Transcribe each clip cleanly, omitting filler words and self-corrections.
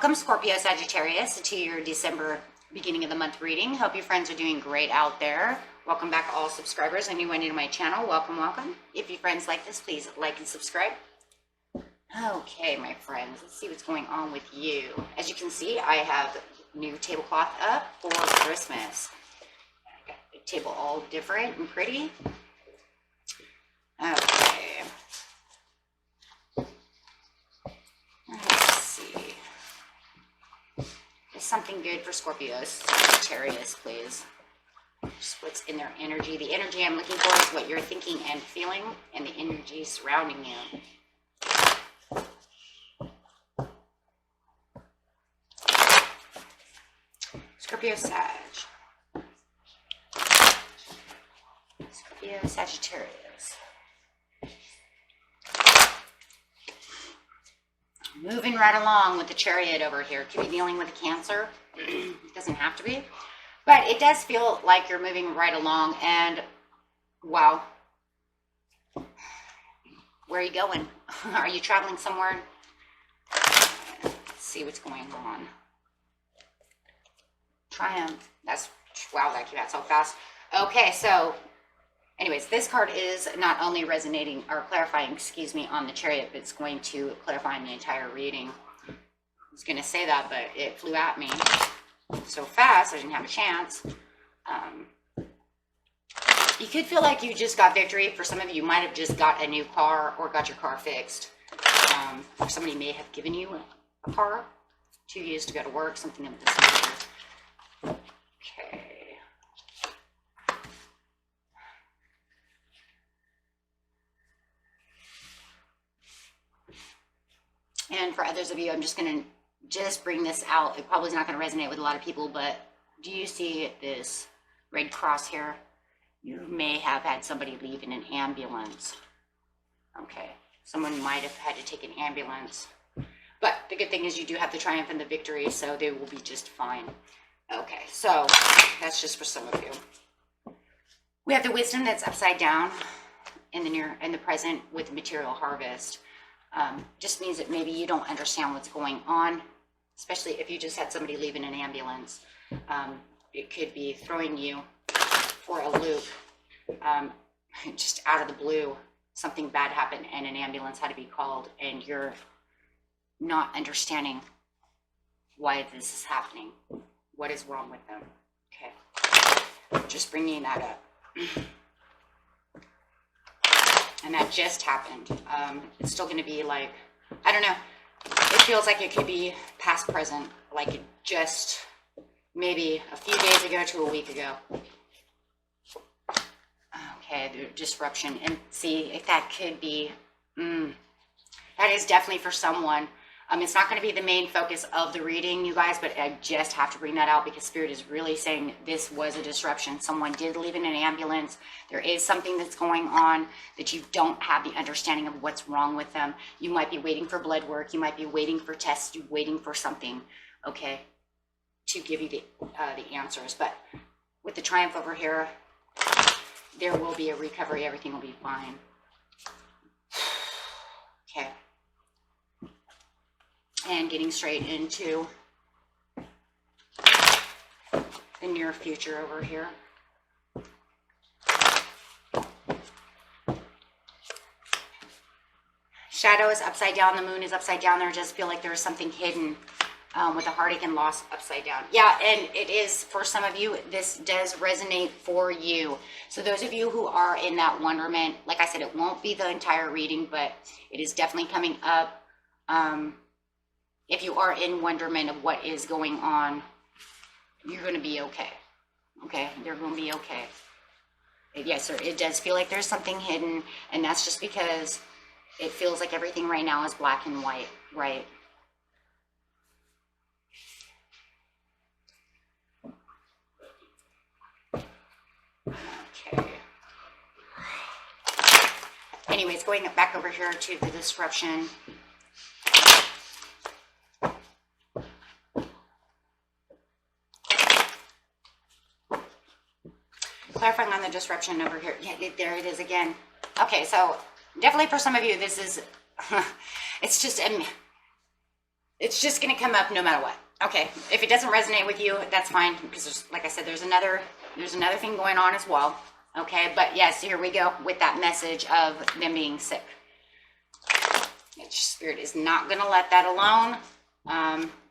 Welcome, Scorpio, Sagittarius, to your December beginning of the month reading. Hope your friends are doing great out there. Welcome back, all subscribers. Anyone new to my channel, welcome, welcome. If your friends like this, please like and subscribe. Okay, my friends, let's see what's going on with you. As you can see, I have new tablecloth up for Christmas. I got the table all different and pretty. Okay. Let's see. Is something good for Scorpios, Sagittarius, please. Just what's in their energy. The energy I'm looking for is what you're thinking and feeling, and the energy surrounding you. Scorpio, Sag. Scorpio, Sagittarius. Moving right along with the Chariot over here. Could be dealing with a Cancer. It doesn't have to be. But it does feel like you're moving right along. And, wow. Where are you going? Are you traveling somewhere? Let's see what's going on. Triumph. That's, wow, that came out so fast. Okay, so, anyways, this card is not only resonating, or clarifying, excuse me, on the Chariot, but it's going to clarify in the entire reading. I was going to say that, but it flew at me so fast, I didn't have a chance. You could feel like you just got victory. For some of you, you might have just got a new car or got your car fixed. Or somebody may have given you a car 2 years to go to work, something of this nature. Okay. And for others of you, I'm just going to bring this out. It probably is not going to resonate with a lot of people, but do you see this red cross here? You may have had somebody leave in an ambulance. Okay. Someone might have had to take an ambulance. But the good thing is you do have the triumph and the victory, so they will be just fine. Okay, so that's just for some of you. We have the wisdom that's upside down in the present with the material harvest. Just means that maybe you don't understand what's going on, especially if you just had somebody leave in an ambulance. It could be throwing you for a loop. Just out of the blue, something bad happened and an ambulance had to be called, and you're not understanding why this is happening. What is wrong with them? Okay, just bringing that up. And that just happened. It's still going to be like, I don't know. It feels like it could be past, present, like it just maybe a few days ago to a week ago. Okay, the disruption. And see, if that could be, that is definitely for someone. It's not going to be the main focus of the reading, you guys, but I just have to bring that out because Spirit is really saying this was a disruption. Someone did leave in an ambulance. There is something that's going on that you don't have the understanding of what's wrong with them. You might be waiting for blood work. You might be waiting for tests. You're waiting for something, okay, to give you the answers. But with the triumph over here, there will be a recovery. Everything will be fine. Okay. And getting straight into the near future over here. Shadow is upside down. The moon is upside down. There just feel like there is something hidden with a heartache and loss upside down. Yeah, and it is, for some of you, this does resonate for you. So those of you who are in that wonderment, like I said, it won't be the entire reading, but it is definitely coming up. If you are in wonderment of what is going on, you're going to be okay. Okay? You're going to be okay. Yes, sir. It does feel like there's something hidden, and that's just because it feels like everything right now is black and white, right? Okay. Anyways, going back over here to the disruption. Clarifying on the disruption over here. Yeah, there it is again. Okay, so definitely for some of you, this is, it's just, it's just going to come up no matter what. Okay, if it doesn't resonate with you, that's fine, because there's, like I said, there's another thing going on as well. Okay, but yes, here we go with that message of them being sick. Spirit is not going to let that alone.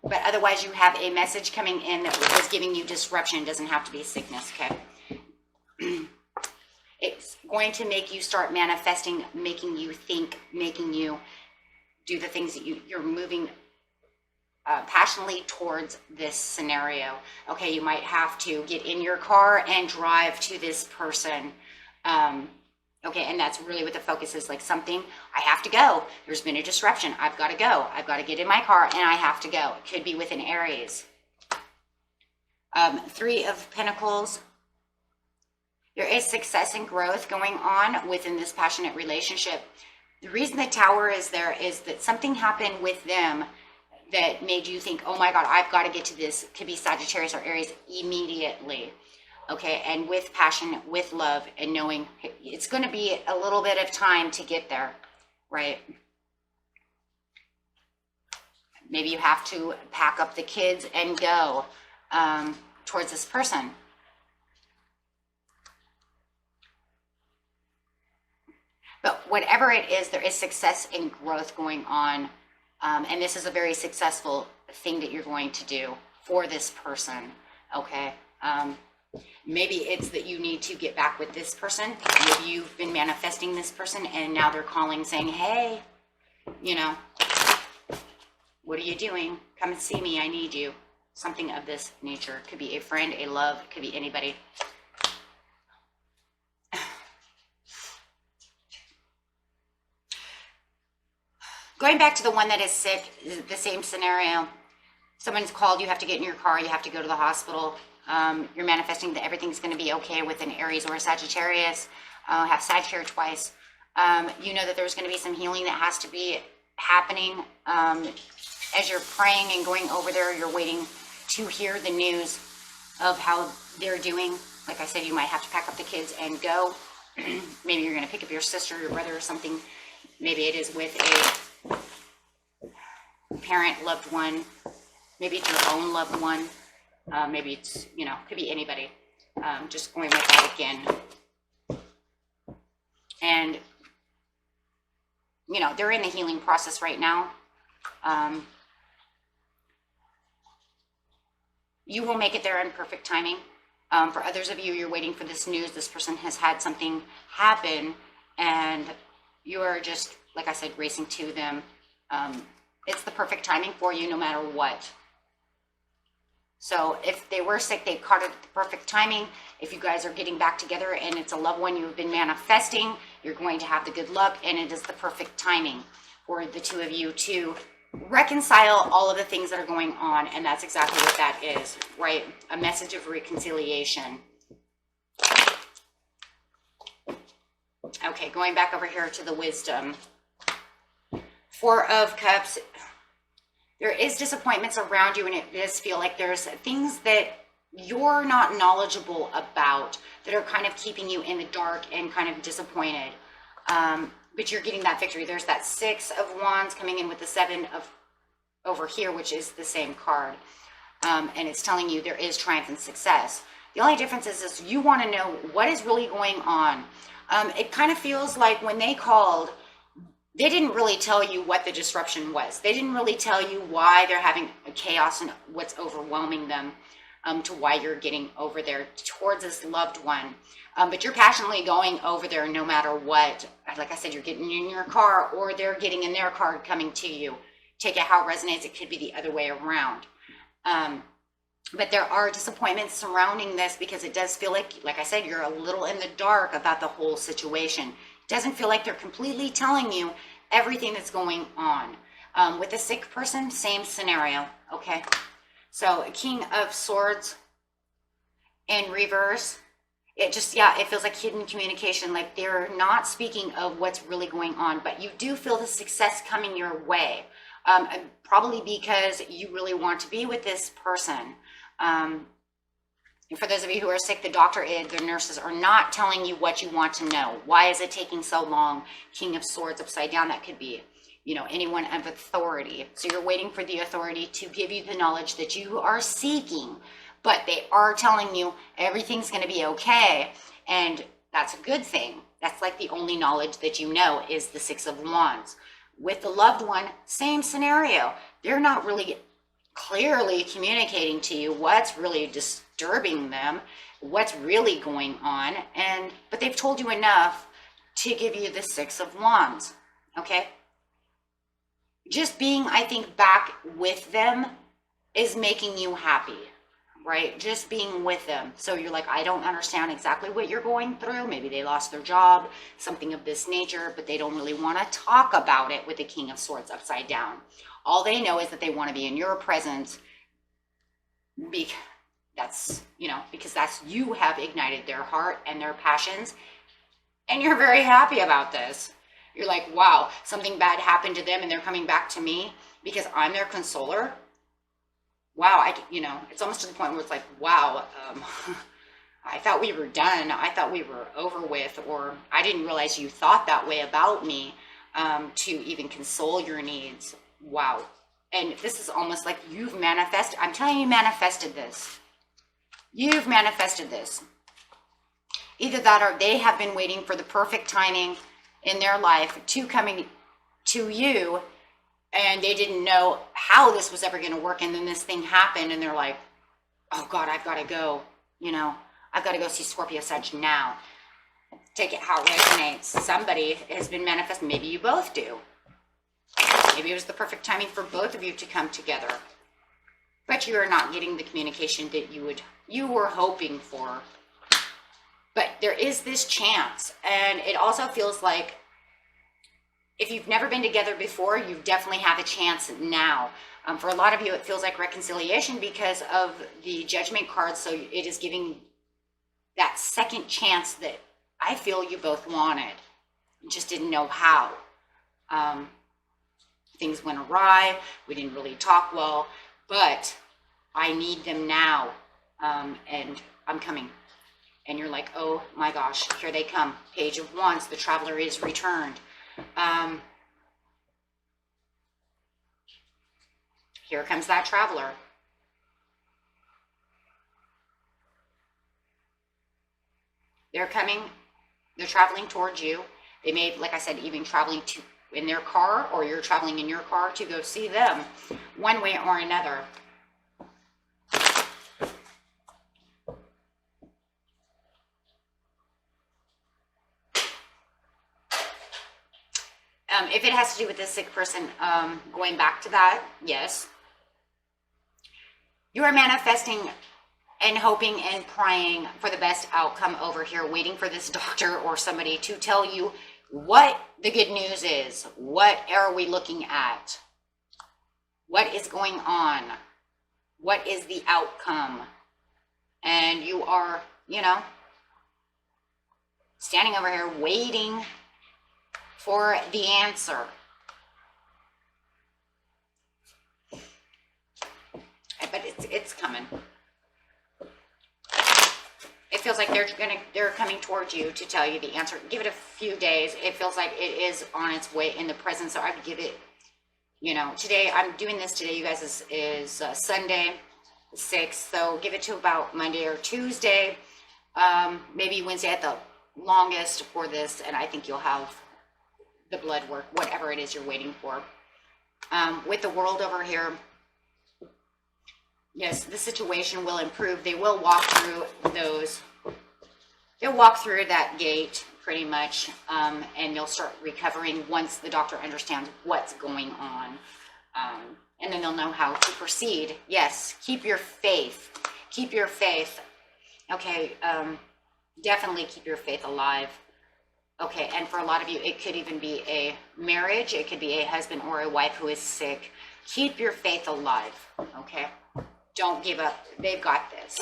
But otherwise, you have a message coming in that is giving you disruption. It doesn't have to be sickness, okay? It's going to make you start manifesting, making you think, making you do the things that you're moving passionately towards this scenario. Okay, you might have to get in your car and drive to this person. Okay, and that's really what the focus is, like something, I have to go. There's been a disruption. I've got to go. I've got to get in my car and I have to go. It could be with an Aries. 3 of Pentacles. There is success and growth going on within this passionate relationship. The reason the Tower is there is that something happened with them that made you think, oh my God, I've got to get to this. It could be Sagittarius or Aries immediately. Okay, and with passion, with love, and knowing it's going to be a little bit of time to get there, right? Maybe you have to pack up the kids and go towards this person. But whatever it is, there is success and growth going on. And this is a very successful thing that you're going to do for this person, okay? Maybe it's that you need to get back with this person. Maybe you've been manifesting this person and now they're calling saying, hey, you know, what are you doing? Come and see me. I need you. Something of this nature. Could be a friend, a love, could be anybody. Going back to the one that is sick, the same scenario. Someone's called, you have to get in your car, you have to go to the hospital. You're manifesting that everything's going to be okay with an Aries or a Sagittarius. Have Sag here twice. You know that there's going to be some healing that has to be happening. As you're praying and going over there, you're waiting to hear the news of how they're doing. Like I said, you might have to pack up the kids and go. Maybe you're going to pick up your sister, your brother, or something. Maybe it is with a parent, loved one. Maybe it's your own loved one. Maybe it's, you know, could be anybody. Just going with that again. And, you know, they're in the healing process right now. You will make it there in perfect timing. For others of you, you're waiting for this news. This person has had something happen and you are just, like I said, racing to them. It's the perfect timing for you no matter what. So if they were sick, they caught it at the perfect timing. If you guys are getting back together and it's a loved one you've been manifesting, you're going to have the good luck, and it is the perfect timing for the two of you to reconcile all of the things that are going on. And that's exactly what that is, right? A message of reconciliation. Okay, going back over here to the wisdom. 4 of Cups. There is disappointments around you, and it does feel like there's things that you're not knowledgeable about that are kind of keeping you in the dark and kind of disappointed. But you're getting that victory. There's that 6 of Wands coming in with the 7 of over here, which is the same card. And it's telling you there is triumph and success. The only difference is you want to know what is really going on. It kind of feels like when they called, they didn't really tell you what the disruption was. They didn't really tell you why they're having a chaos and what's overwhelming them, to why you're getting over there towards this loved one. But you're passionately going over there no matter what. Like I said, you're getting in your car or they're getting in their car coming to you. Take it how it resonates. It could be the other way around. But there are disappointments surrounding this because it does feel like I said, you're a little in the dark about the whole situation. It doesn't feel like they're completely telling you everything that's going on. With a sick person, same scenario, okay? So King of Swords in reverse. It just, yeah, it feels like hidden communication, like they're not speaking of what's really going on, but you do feel the success coming your way. Probably because you really want to be with this person. And for those of you who are sick, the doctor, the nurses are not telling you what you want to know. Why is it taking so long? King of Swords upside down, that could be. you know, anyone of authority. So you're waiting for the authority to give you the knowledge that you are seeking, but they are telling you everything's going to be okay. And that's a good thing. That's like the only knowledge that you know is the Six of Wands. With the loved one, same scenario. They're not really clearly communicating to you what's really disturbing them, what's really going on, but they've told you enough to give you the Six of Wands. Okay? Just being, I think, back with them is making you happy, right? Just being with them. So you're like, I don't understand exactly what you're going through. Maybe they lost their job, something of this nature, but they don't really want to talk about it with the King of Swords upside down. All they know is that they want to be in your presence because that's you have ignited their heart and their passions, and you're very happy about this. You're like, wow, something bad happened to them and they're coming back to me because I'm their consoler. Wow, it's almost to the point where it's like, wow, I thought we were done. I thought we were over with, or I didn't realize you thought that way about me, to even console your needs. Wow. And this is almost like you've manifested. I'm telling you, manifested this. You've manifested this. Either that or they have been waiting for the perfect timing in their life to coming to you, and they didn't know how this was ever going to work. And then this thing happened and they're like, oh God, I've got to go, I've got to go see Scorpio Sag now. Take it how it resonates. Somebody has been manifesting. Maybe you both do. Maybe it was the perfect timing for both of you to come together, but you are not getting the communication that you were hoping for. But there is this chance, and it also feels like if you've never been together before, you definitely have a chance now. For a lot of you, it feels like reconciliation because of the Judgment card. So it is giving that second chance that I feel you both wanted. You just didn't know how. Things went awry. We didn't really talk well, but I need them now. And I'm coming. And you're like, oh my gosh, here they come. Page of Wands, the Traveler is returned. Here comes that Traveler. They're coming, they're traveling towards you. They may, like I said, even traveling in their car, or you're traveling in your car to go see them, one way or another. If it has to do with this sick person, going back to that, yes. You are manifesting and hoping and praying for the best outcome over here, waiting for this doctor or somebody to tell you what the good news is. What are we looking at? What is going on? What is the outcome? And you are, standing over here waiting for the answer. But it's coming. It feels like they're coming towards you to tell you the answer. Give it a few days. It feels like it is on its way in the present. So I would give it, today, I'm doing this today, you guys, is Sunday, the 6th. So give it to about Monday or Tuesday, maybe Wednesday at the longest for this. And I think you'll have the blood work, whatever it is you're waiting for. With the World over here, yes, the situation will improve. They will walk through they'll walk through that gate pretty much, and you'll start recovering once the doctor understands what's going on. And then they'll know how to proceed. Yes, keep your faith. Keep your faith. Okay, definitely keep your faith alive. Okay, and for a lot of you, it could even be a marriage. It could be a husband or a wife who is sick. Keep your faith alive, okay? Don't give up. They've got this.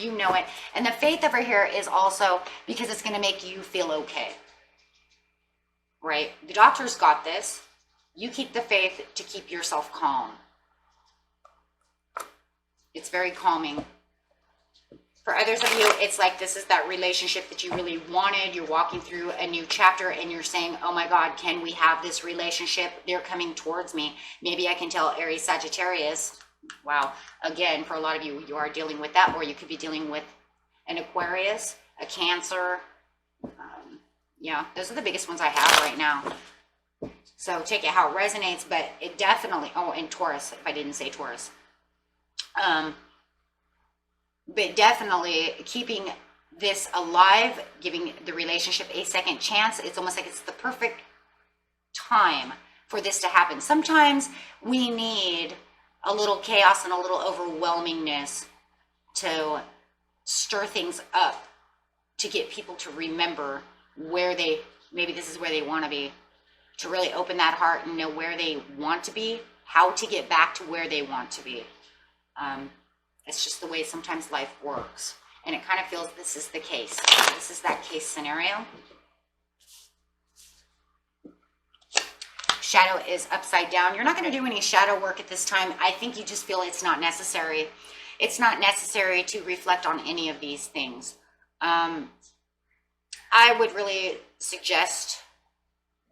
You know it. And the faith over here is also because it's going to make you feel okay, right? The doctor's got this. You keep the faith to keep yourself calm. It's very calming. For others of you, it's like this is that relationship that you really wanted. You're walking through a new chapter and you're saying, oh my God, can we have this relationship? They're coming towards me. Maybe I can tell Aries, Sagittarius. Wow. Again, for a lot of you, you are dealing with that, or you could be dealing with an Aquarius, a Cancer. Yeah, those are the biggest ones I have right now. So take it how it resonates, but it definitely, oh, and Taurus, if I didn't say Taurus. But definitely keeping this alive, giving the relationship a second chance. It's almost like it's the perfect time for this to happen. Sometimes we need a little chaos and a little overwhelmingness to stir things up, to get people to remember where they, maybe this is where they want to be, to really open that heart and know where they want to be, how to get back to where they want to be. It's just the way sometimes life works. And it kind of feels this is the case. This is that case scenario. Shadow is upside down. You're not going to do any shadow work at this time. I think you just feel it's not necessary. It's not necessary to reflect on any of these things. I would really suggest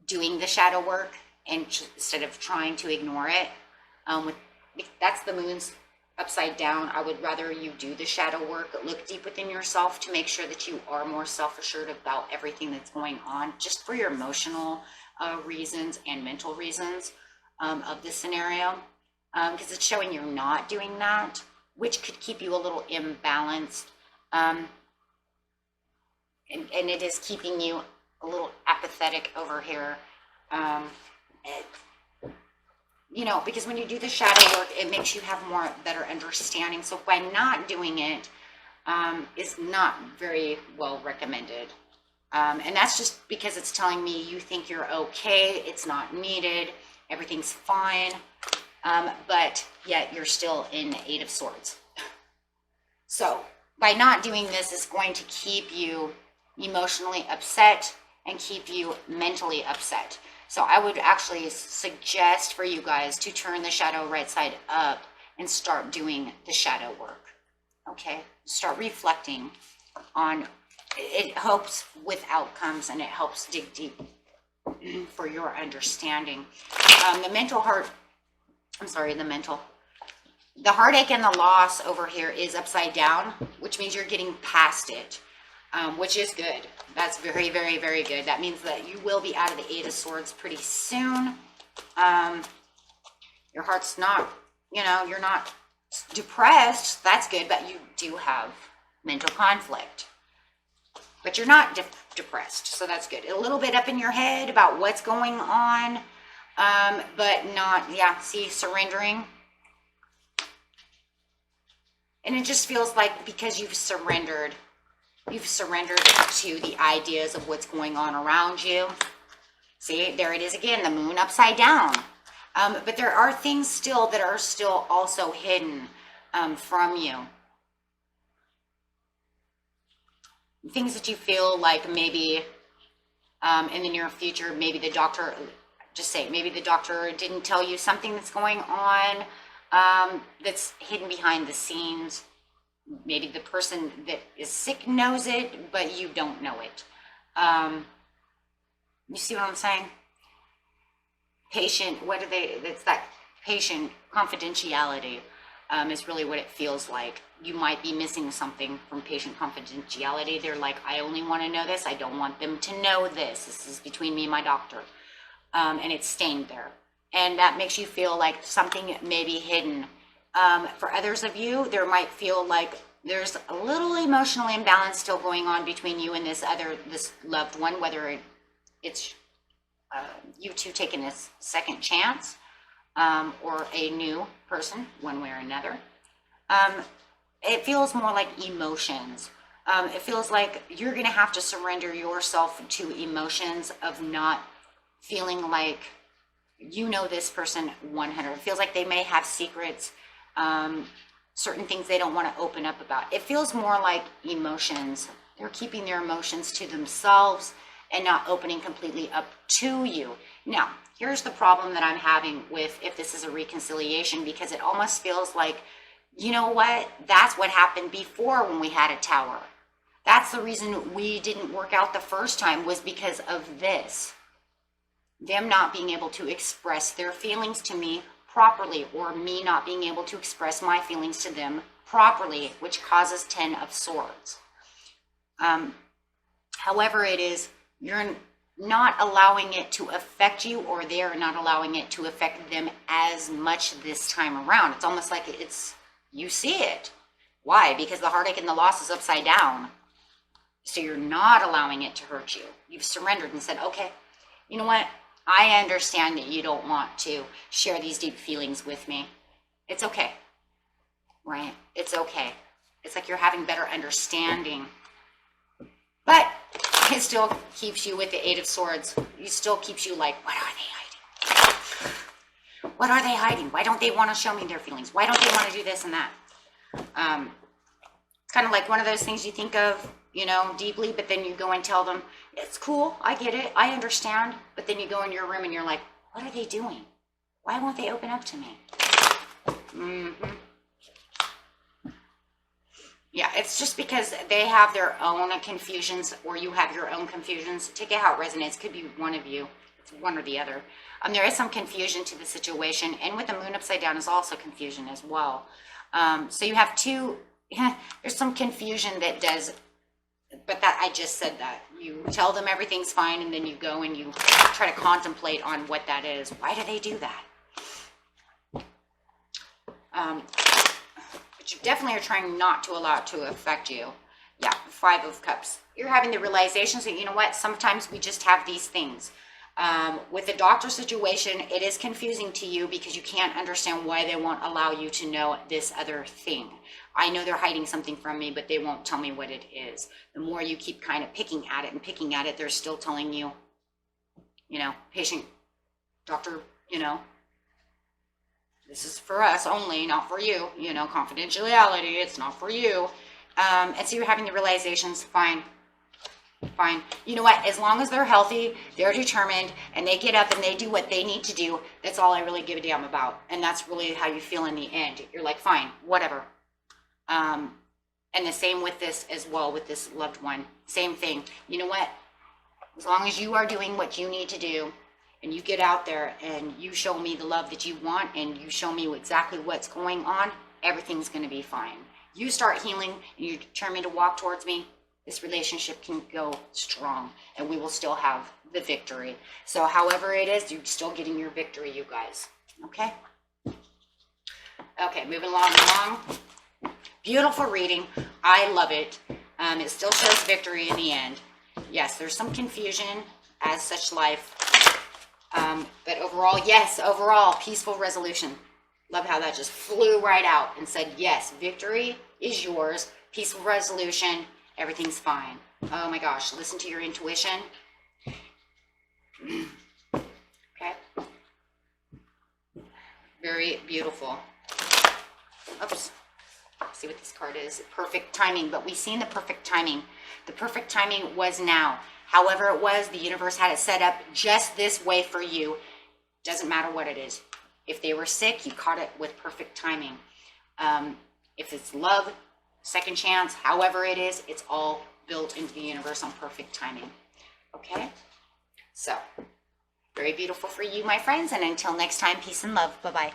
doing the shadow work and instead of trying to ignore it. That's the moon's upside down. I would rather you do the shadow work, look deep within yourself to make sure that you are more self-assured about everything that's going on, just for your emotional reasons and mental reasons of this scenario, because it's showing you're not doing that, which could keep you a little imbalanced, and it is keeping you a little apathetic over here. You know, because when you do the shadow work, it makes you have more better understanding. So by not doing it is not very well recommended. And that's just because it's telling me you think you're okay, it's not needed, everything's fine, but yet you're still in the Eight of Swords. So by not doing this, it's going to keep you emotionally upset and keep you mentally upset. So I would actually suggest for you guys to turn the shadow right side up and start doing the shadow work. Okay, start reflecting on it. Helps with outcomes and it helps dig deep for your understanding. The heartache and the loss over here is upside down, which means you're getting past it. Which is good. That's very, very, very good. That means that you will be out of the Eight of Swords pretty soon. Your heart's not, you know, you're not depressed. That's good, but you do have mental conflict. But you're not depressed, so that's good. A little bit up in your head about what's going on, but not, yeah, see, surrendering. And it just feels like because you've surrendered to the ideas of what's going on around you. See, there it is again, the moon upside down. But there are things still that are still also hidden from you. Things that you feel like maybe in the near future, maybe the doctor, maybe the doctor didn't tell you something that's going on that's hidden behind the scenes. Maybe the person that is sick knows it, but you don't know it. You see what I'm saying? Patient, it's that patient confidentiality is really what it feels like. You might be missing something from patient confidentiality. They're like, I only want to know this. I don't want them to know this. This is between me and my doctor. And it's staying there. And that makes you feel like something may be hidden. For others of you, there might feel like there's a little emotional imbalance still going on between you and this loved one, whether it's you two taking a second chance or a new person, one way or another. It feels more like emotions. It feels like you're going to have to surrender yourself to emotions of not feeling like you know this person 100. It feels like they may have secrets, certain things they don't want to open up about. It feels more like emotions. They're keeping their emotions to themselves and not opening completely up to you. Now, here's the problem that I'm having with if this is a reconciliation, because it almost feels like You know what? That's what happened before when we had a tower. That's the reason we didn't work out the first time, was because of this. Them not being able to express their feelings to me properly, or me not being able to express my feelings to them properly, which causes 10 of Swords. However it is, you're not allowing it to affect you, or they're not allowing it to affect them as much this time around. It's almost like you see it. Why? Because the heartache and the loss is upside down. So you're not allowing it to hurt you. You've surrendered and said, okay, you know what? I understand that you don't want to share these deep feelings with me. It's okay, right? It's okay. It's like you're having better understanding. But it still keeps you with the 8 of Swords. It still keeps you like, what are they hiding? What are they hiding? Why don't they want to show me their feelings? Why don't they want to do this and that? It's kind of like one of those things you think of, you know, deeply, but then you go and tell them, it's cool, I get it, I understand. But then you go in your room and you're like, what are they doing? Why won't they open up to me? Yeah, it's just because they have their own confusions, or you have your own confusions. Take it how it resonates. Could be one of you. It's one or the other. There is some confusion to the situation, and with the moon upside down is also confusion as well. So you have two, there's some confusion that does, but that I just said that. You tell them everything's fine, and then you go and you try to contemplate on what that is. Why do they do that? But you definitely are trying not to allow it to affect you. Yeah, 5 of Cups. You're having the realizations that, you know what, sometimes we just have these things. With the doctor situation, it is confusing to you because you can't understand why they won't allow you to know this other thing. I know they're hiding something from me, but they won't tell me what it is. The more you keep kind of picking at it and picking at it, they're still telling you, you know, patient, doctor, you know, this is for us only, not for you, you know, confidentiality, it's not for you. And so you're having the realizations, fine. You know what, as long as they're healthy, they're determined, and they get up and they do what they need to do, that's all I really give a damn about. And that's really how you feel in the end. You're like, fine, whatever. And the same with this as well, with this loved one, same thing. You know what, as long as you are doing what you need to do, and you get out there and you show me the love that you want, and you show me exactly what's going on, everything's going to be fine. You start healing and you're determined to walk towards me, this relationship can go strong, and we will still have the victory. So however it is, you're still getting your victory, you guys. Okay? Okay, moving along. Beautiful reading. I love it. It still shows victory in the end. Yes, there's some confusion, as such life. But overall, yes, overall, peaceful resolution. Love how that just flew right out and said, yes, victory is yours. Peaceful resolution. Everything's fine. Oh my gosh, listen to your intuition. Okay. Very beautiful. Oops. See what this card is. Perfect timing, but we've seen the perfect timing. The perfect timing was now. However it was, the universe had it set up just this way for you. Doesn't matter what it is. If they were sick, you caught it with perfect timing. If it's love, second chance, however it is, it's all built into the universe on perfect timing. Okay? So, very beautiful for you, my friends. And until next time, peace and love. Bye-bye.